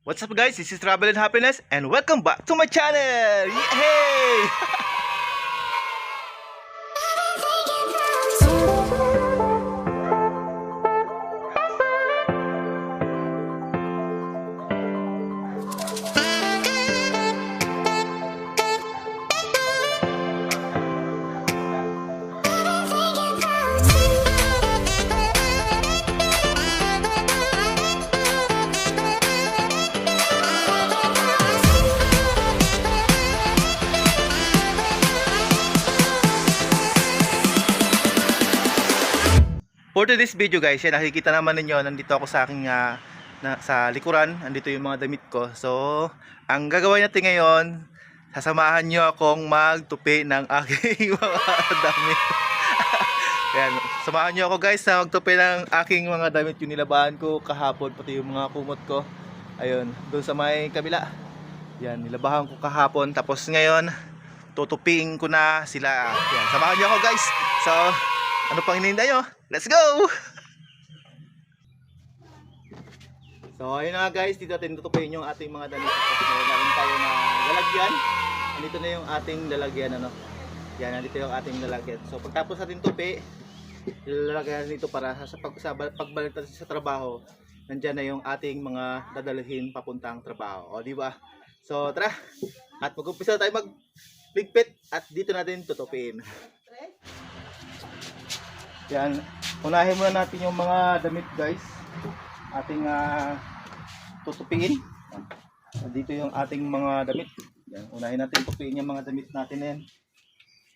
What's up guys, this is Travel and Happiness and welcome back to my channel! Yay! For today's video guys, yan, nakikita naman ninyo, nandito ako sa aking sa likuran, nandito yung mga damit ko. So, ang gagawin natin ngayon, sasamahan nyo akong magtupi ng aking mga damit. Yan, samahan nyo ako guys na magtupi ng aking mga damit, yung nilabahan ko kahapon, pati yung mga kumot ko. Ayun, doon sa may kabila. Yan, nilabahan ko kahapon, tapos ngayon, tutupiin ko na sila. Yan, samahan nyo ako guys. So, ano pang hinihintay nyo? Let's go! So ayun na guys, dito natin tutupiin yung ating mga damit. Meron tayo na lalagyan. Nandito na yung ating lalagyan, ano. Yan, nandito yung ating lalagyan. So pagtapos natin tupi, ilalagyan dito para sa pagbalik natin sa trabaho, nandiyan na yung ating mga dadalhin papuntang trabaho. O di ba? So tara, at mag-umpisa tayo magligpit at dito natin tutupiin. Yan, unahin muna natin yung mga damit guys. Ating tutupiin. Dito yung ating mga damit. Yan, unahin natin tupiin yung mga damit natin na yan.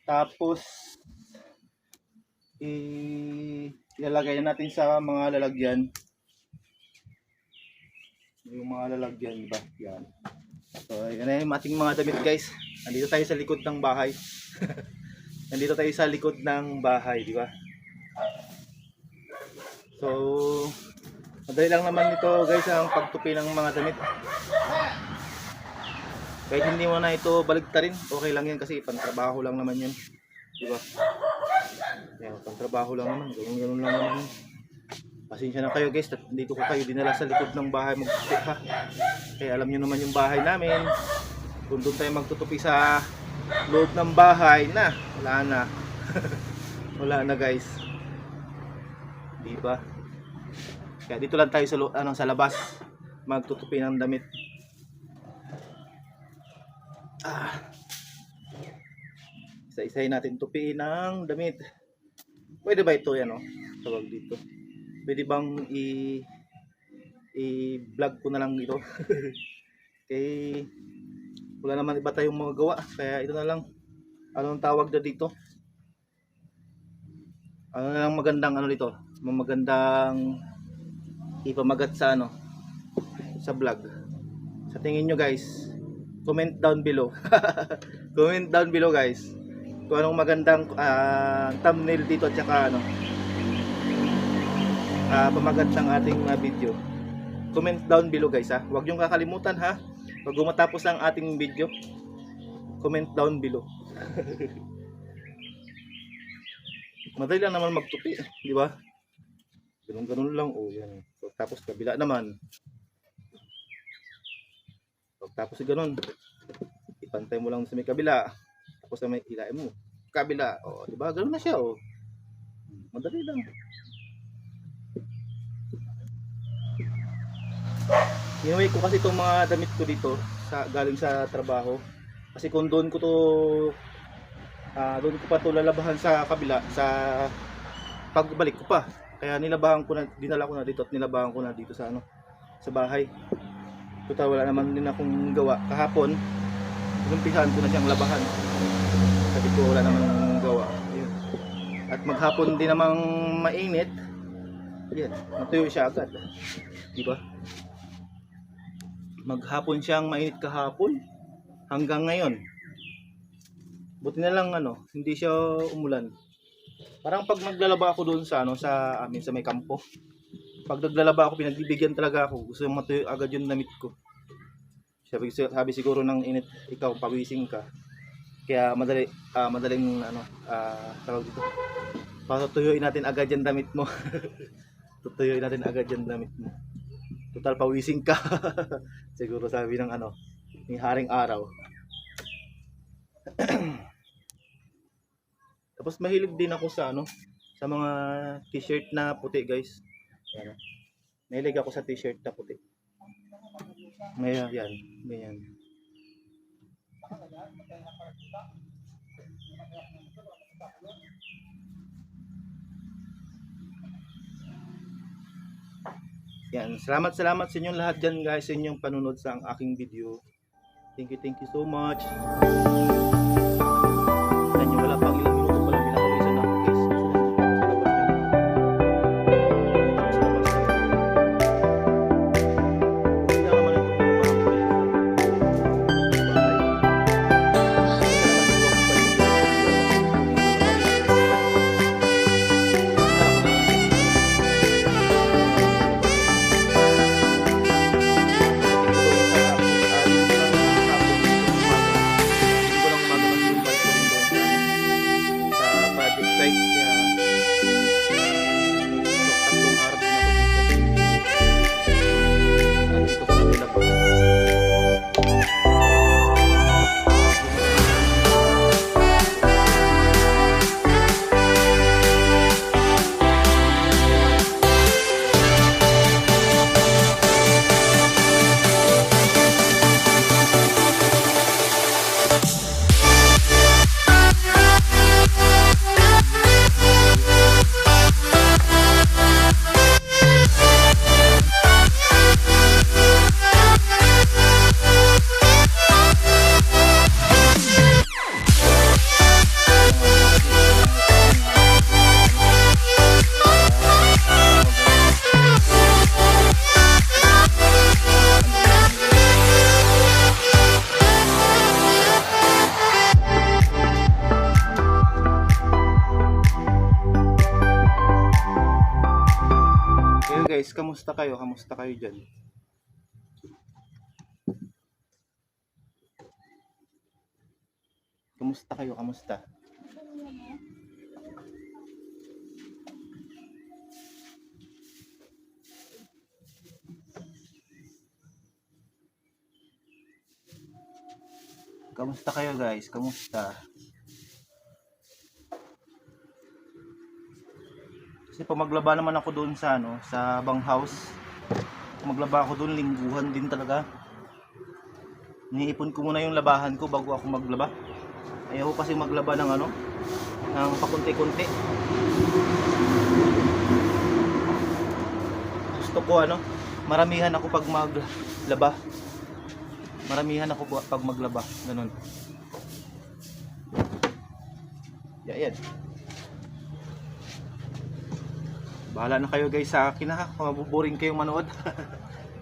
Tapos ilalagay natin sa mga lalagyan. Yung mga lalagyan, diba? Yan. So, yan na yung ating mga damit guys. Nandito tayo sa likod ng bahay. Nandito tayo sa likod ng bahay, di ba? So, madali lang naman ito guys ang pagtupi ng mga damit. Kahit hindi mo na ito baligtarin, okay lang yan kasi pantrabaho lang naman yan. Diba? Yan, pantrabaho lang naman, ganun lang naman. Pasensya na kayo guys, dito ko kayo dinala sa likod ng bahay magtupi ha. Kaya alam nyo naman yung bahay namin. Kung doon tayo magtutupi sa loob ng bahay na, wala na. Wala na guys. Diba? Kaya dito lang tayo sa labas magtutupi ng damit. Isa-isahin natin tupiin ng damit. Pwede ba ito yan, oh? Tawag dito. Pwede bang i-vlog ko na lang ito? Okay. Wala naman iba tayong mga gawa, kaya ito na lang. Anong tawag na dito? Ano na lang magandang ano dito? Magandang ipamagat sa ano, sa vlog. Sa tingin nyo guys, comment down below. Comment down below guys kung anong magandang thumbnail dito at saka ano, pamagat ng ating video. Comment down below guys ha. Huwag nyo kakalimutan ha, pag matapos ang ating video, comment down below. Madali lang naman magtupi, di ba? Ganun lang, oh, yan. Tapos kabila naman. Tapos ganun. Ipantay mo lang sa may kabila. Tapos sa may ilalim mo. Kabila, oh, di ba? Ganun na siya, oh. Madali lang. Inuwi ko kasi itong mga damit ko dito galing sa trabaho. Kasi kung doon ko to doon ko pa ito lalabahan sa kabila, sa pagbalik ko pa. Kaya nilabahan ko na, dinala ko na dito at nilabahan ko na dito sa ano, sa bahay. Total wala naman din akong gawa. Kahapon, inumpisahan ko na siyang labahan. Sabi ko wala naman gawa. Ayun. At maghapon din namang mainit. Yan, natuyo siya agad. Di ba? Maghapon siyang mainit kahapon hanggang ngayon. Buti na lang ano, hindi siya umulan. Parang pag naglalaba ako doon sa ano, sa amin sa may kampo. Pag naglalaba ako, pinagbibigyan talaga ako. Gusto mong matuyo agad yung damit ko. Sabi siguro ng init, ikaw pawising ka. Kaya madaling ano, tawag dito. Patutuyuin natin agad yung damit mo. Tutuyuin natin agad yung damit mo. Total pawising ka. Siguro sabi ng ano, ni Haring Araw. Tapos mahilig din ako sa ano, sa mga t-shirt na puti, guys. Yan. Mahilig ako sa t-shirt na puti. Ngayon, yan. Ganyan. Yan. Salamat sa inyong lahat dyan, guys, sa inyong panunod sa aking video. Thank you so much. Yan yung wala pang ilang minuto pa lang pinapawisan ako, guys. Guys, kamusta kayo? Kamusta kayo dyan? Kamusta kayo? Kamusta? Kamusta kayo, guys? Kamusta? Kasi pag maglaba naman ako doon sa ano, sa bang house. Maglaba ako doon, lingguhan din talaga. Iniipon ko muna yung labahan ko bago ako maglaba. Ayaw ko kasi maglaba ng ano, ng pakunti-kunti. Gusto ko ano, maramihan ako pag maglaba. Maramihan ako pag maglaba, ganun. Yan. Bahala na kayo, guys, sa akin ha. Kung mabuboring kayong manood.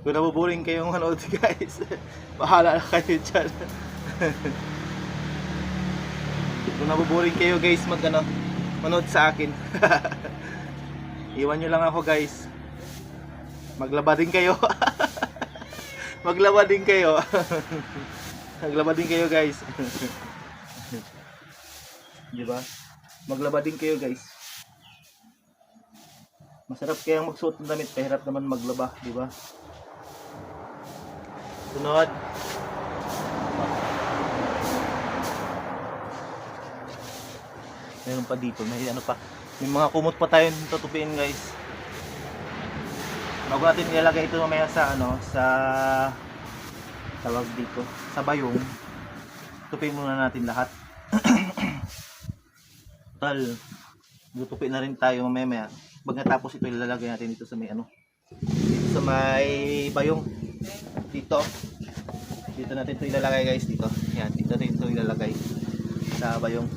Kung nabuboring kayong manood, guys, bahala na kayo dyan. Kung nabuboring kayo, guys, manood sa akin. Iwan nyo lang ako, guys. Maglaba din kayo. Maglaba din kayo. Maglaba din kayo, guys. Diba? Maglaba din kayo, guys. Masarap kayang magsuot ng damit, pahirap naman maglaba, di ba? Sunod. Meron pa dito, may ano pa. May mga kumot pa tayo tutupiin, guys. Bago natin ilalagay ito mamaya sa ano, sa tawag dito, sa bayong. Tupiin muna natin lahat. Tal, tutupiin na rin tayo mamaya. Pagkatapos ito ilalagay natin dito sa may ano, dito sa may bayong, dito natin ito ilalagay, guys, dito. Yan, dito natin ito ilalagay sa bayong.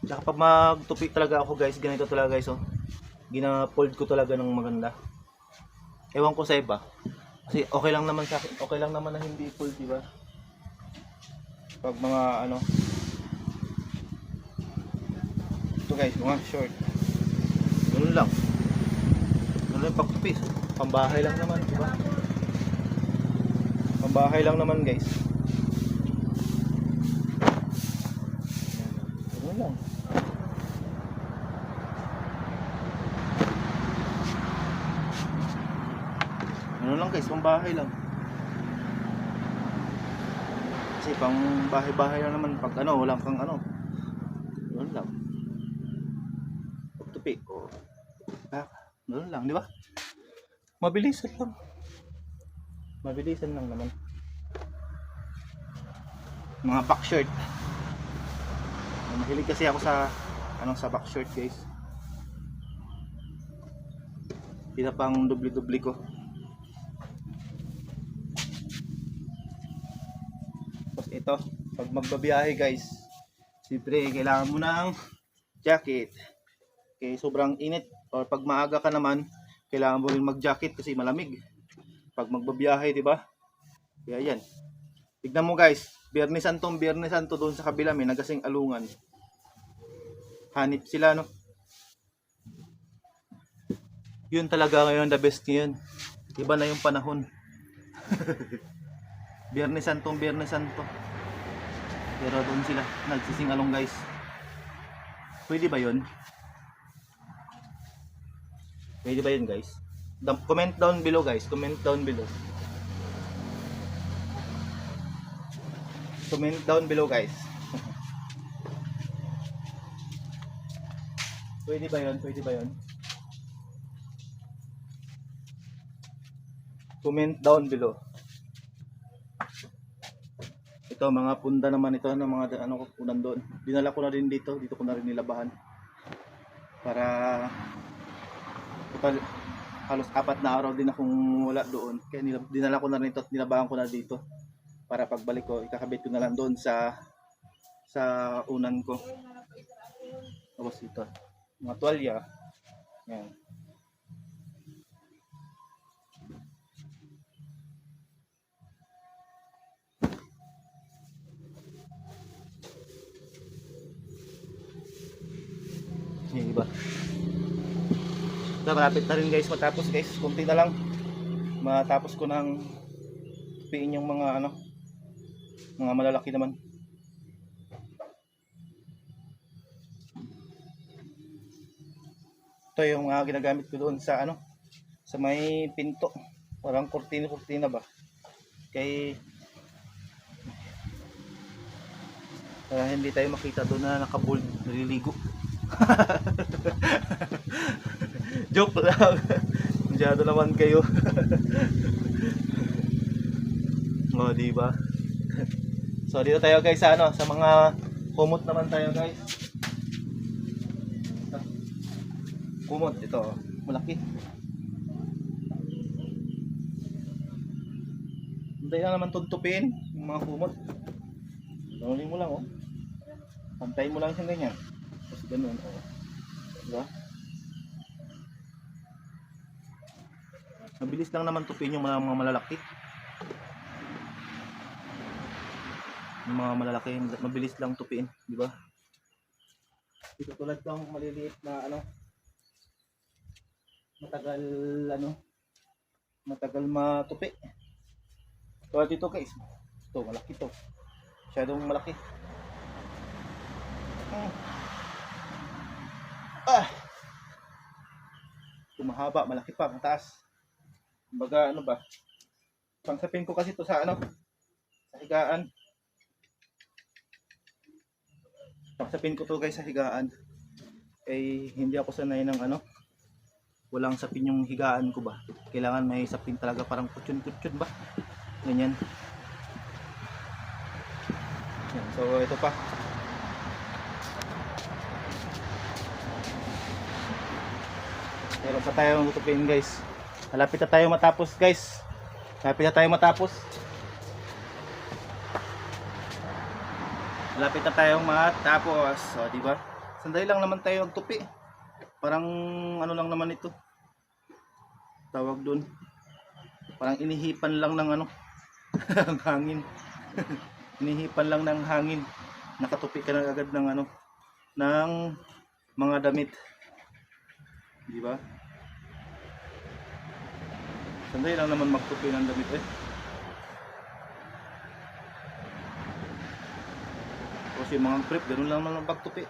Tsaka pag magtupi talaga ako, guys, ganito talaga, guys, oh. Gina-fold ko talaga ng maganda. Ewan ko sa iba. Kasi okay lang naman sa akin. Okay lang naman na hindi fold, di ba? Pag mga ano, guys, mga short. Ganun lang. Ganun lang pagtupi. Pambahay lang naman, di ba? Pambahay lang naman guys. Ganun lang. Ganun lang guys, pambahay lang. Kasi pang bahay-bahay lang naman pag ano, walang kang ano. Ganun lang. Pagtupi. O. Ganun lang, di ba? Mabilisan lang. Mabilisan lang naman. Mga back shirt. Mahilig kasi ako sa sa back shirt guys. Kita pang dubli-dubli ko. Tapos ito, pag magbabiyahe guys, siyempre kailangan mo ng jacket. Okay, sobrang init or pag maaga ka naman, kailangan mo rin mag-jacket kasi malamig. Pag magbabiyahe, di ba? Kaya yan. Tignan mo guys, Biyernes Santo doon sa kabila may nagasing alungan. Hanip sila, no? Yun talaga ngayon, the best ngayon. Iba na yung panahon. Biyernes Santo. Pero doon sila nagsising along guys. Pwede ba yun? Pwede ba yun guys? Comment down below guys. Comment down below. Comment down below guys. Pwede ba yun? Pwede ba yun? Comment down below. Ito mga punda naman ito ng mga ano ko punan doon. Dinala ko na rin dito ko na rin nilabahan. Para total halos 4 na araw din akong wala doon. Kaya dinala ko na rin ito at nilabahan ko na dito. Para pagbalik ko, ikakabit ko na lang doon sa unan ko. Tapos ito, mga tuwalya. Yan. Yung iba. Malapit na rin guys matapos guys. Kunti na lang. Matapos ko ng tupiin yung mga mga malalaki naman. Ito yung mga ginagamit ko doon sa sa may pinto. Parang kurtina ba? Kay hindi tayo makita doon na nakabold naliligo. Joke lang. Masyado naman kayo. O, diba? So dito tayo guys sa sa mga kumot naman tayo guys. Kumot ito, malaki. Hindi na naman tuntupin yung mga kumot. Gawin mo lang Pantayin mo lang siyang ganyan. Tapos ganun Diba? Mabilis lang naman tupin yung mga malalaki. Yung mga malalaki, mabilis lang tupin, di ba? Ito tulad ng maliliit na matagal matupi. Tulad dito guys. Ito, malaki to. Masyadong malaki. Ito mahaba, malaki pa, mataas. Kumbaga ba? Pangsapin ko kasi ito sa sa higaan. Pangsapin ko to guys sa higaan. Hindi ako sanay ng walang sapin yung higaan ko ba. Kailangan may sapin talaga, parang kutsun-kutsun ba? Ganyan. Yan, so ito pa. Meron pa tayong tutupin guys. Malapit na tayo matapos guys. Malapit na tayo matapos. So, di ba? Sandali lang naman tayo magtupi. Parang lang naman ito. Tawag doon. Parang inihipan lang ng ng hangin. Inihipan lang ng hangin. Nakatupi ka na agad ng ng mga damit. Di ba? Sandali lang naman magtupi ng damit eh. Kasi yung mga brief, ganun lang naman pagtupi.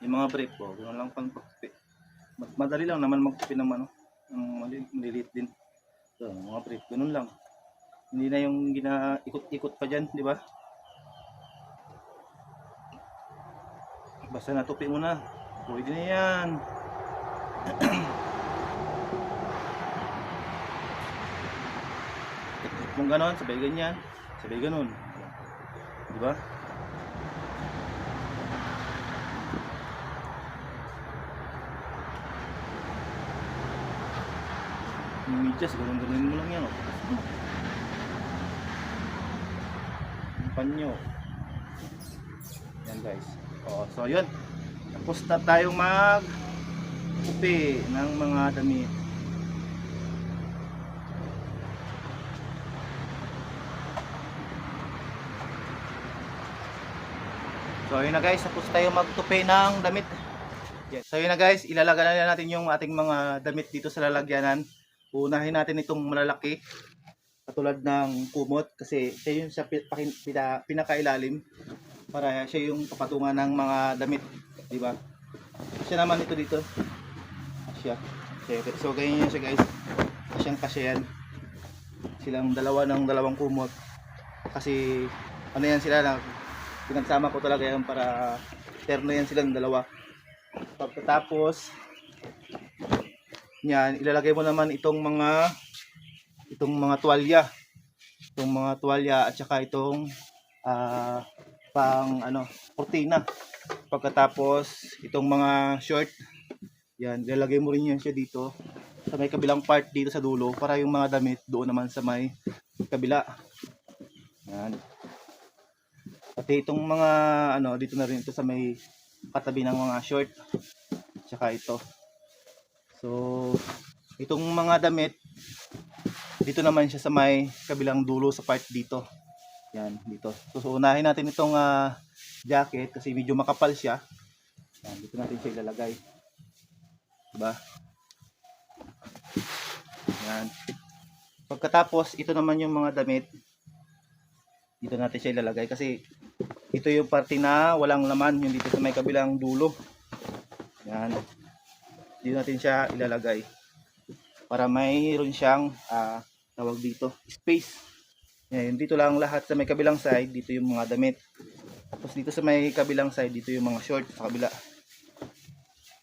Yung mga brief po, ganun lang pang pagtupi. Madali lang naman magtupi naman, no? Maliliit din. So, mga brief, ganun lang. Hindi na yung gina-ikot-ikot pa dyan, di ba? Basta natupi mo na. Pwede na yan. Kung ganon, sabay ganyan. Sabay ganon. Di ba? Yung medyas, ganun-ganunin mo lang yan. Oh. Yung panyo. Yan guys. Oh, so yun. Tapos na tayong mag-upi ng mga damit. So yun na guys, tapos tayo magtupi ng damit. Yes. So yun na guys, ilalagay na natin yung ating mga damit dito sa lalagyanan. Unahin natin itong malalaki, katulad ng kumot, kasi siya yung pinakailalim para siya yung papatungan ng mga damit, di ba? Siya naman ito dito. Siya. So ganyan siya guys. Kasyang kasya yan. Silang dalawa ng dalawang kumot. Kasi ano yan sila na pinagsama ko talaga yan para terno yan silang dalawa. Pagkatapos yan, ilalagay mo naman itong mga tuwalya. Itong mga tuwalya at saka itong pang kurtina. Pagkatapos itong mga short, yan, ilalagay mo rin yan siya dito sa may kabilang part dito sa dulo para yung mga damit doon naman sa may kabila. Yan. Pati itong mga dito na rin ito sa may katabi ng mga short. Tsaka ito. So, itong mga damit dito naman siya sa may kabilang dulo sa part dito. Yan, dito. So unahin natin itong jacket kasi medyo makapal siya. Yan, dito natin siya ilalagay. Diba? Yan. Pagkatapos, ito naman yung mga damit. Dito natin siya ilalagay kasi ito yung parte na walang laman, yung dito sa may kabilang dulo. Yan. Dito natin siya ilalagay para mayroon siyang tawag dito, space. Yan, dito lang lahat sa may kabilang side, dito yung mga damit. Tapos dito sa may kabilang side, dito yung mga short sa kabila.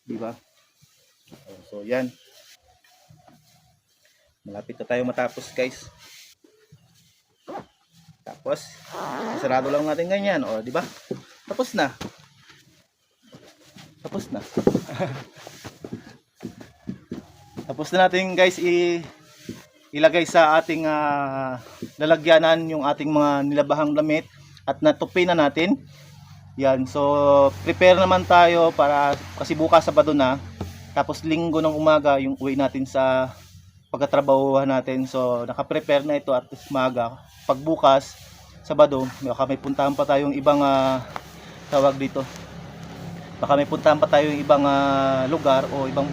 Diba? So yan. Malapit na tayo matapos guys. Tapos sarado lang natin ganyan, o di ba? Tapos na. Tapos na. Tapos na natin guys ilagay sa ating lalagyanan yung ating mga nilabahang damit at natupi na natin. Yan, so prepare naman tayo para kasi bukas Sabado na. Tapos Linggo ng umaga yung uwi natin sa pagtatrabahuhan natin. So naka-prepare na ito at umaga. Pagbukas Sabado, baka may puntahan pa tayong ibang tawag dito. Baka may puntahan pa tayong ibang lugar o ibang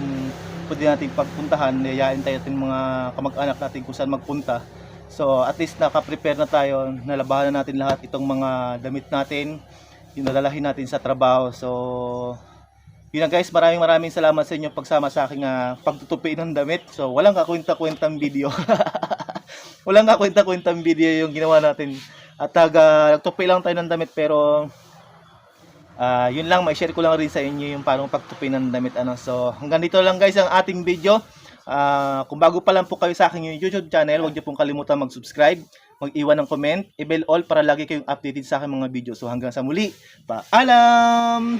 pwede natin pagpuntahan. Yayain tayo natin mga kamag-anak natin kung saan magpunta. So at least naka-prepare na tayo. Nalabahan na natin lahat itong mga damit natin, yung nadalahin natin sa trabaho. So yun na guys, maraming salamat sa inyo pagsama sa aking pagtutupi ng damit. So walang kakwenta-kwentang video. Walang kakwenta-kwentang video yung ginawa natin. At nagtupi lang tayo ng damit, pero yun lang, may share ko lang rin sa inyo yung parang pagtupi ng damit. So hanggang dito lang guys ang ating video. Kung bago pa lang po kayo sa aking YouTube channel, huwag niyo pong kalimutan mag-subscribe, mag-iwan ng comment, i-bell all para lagi kayong updated sa aking mga video. So hanggang sa muli, paalam!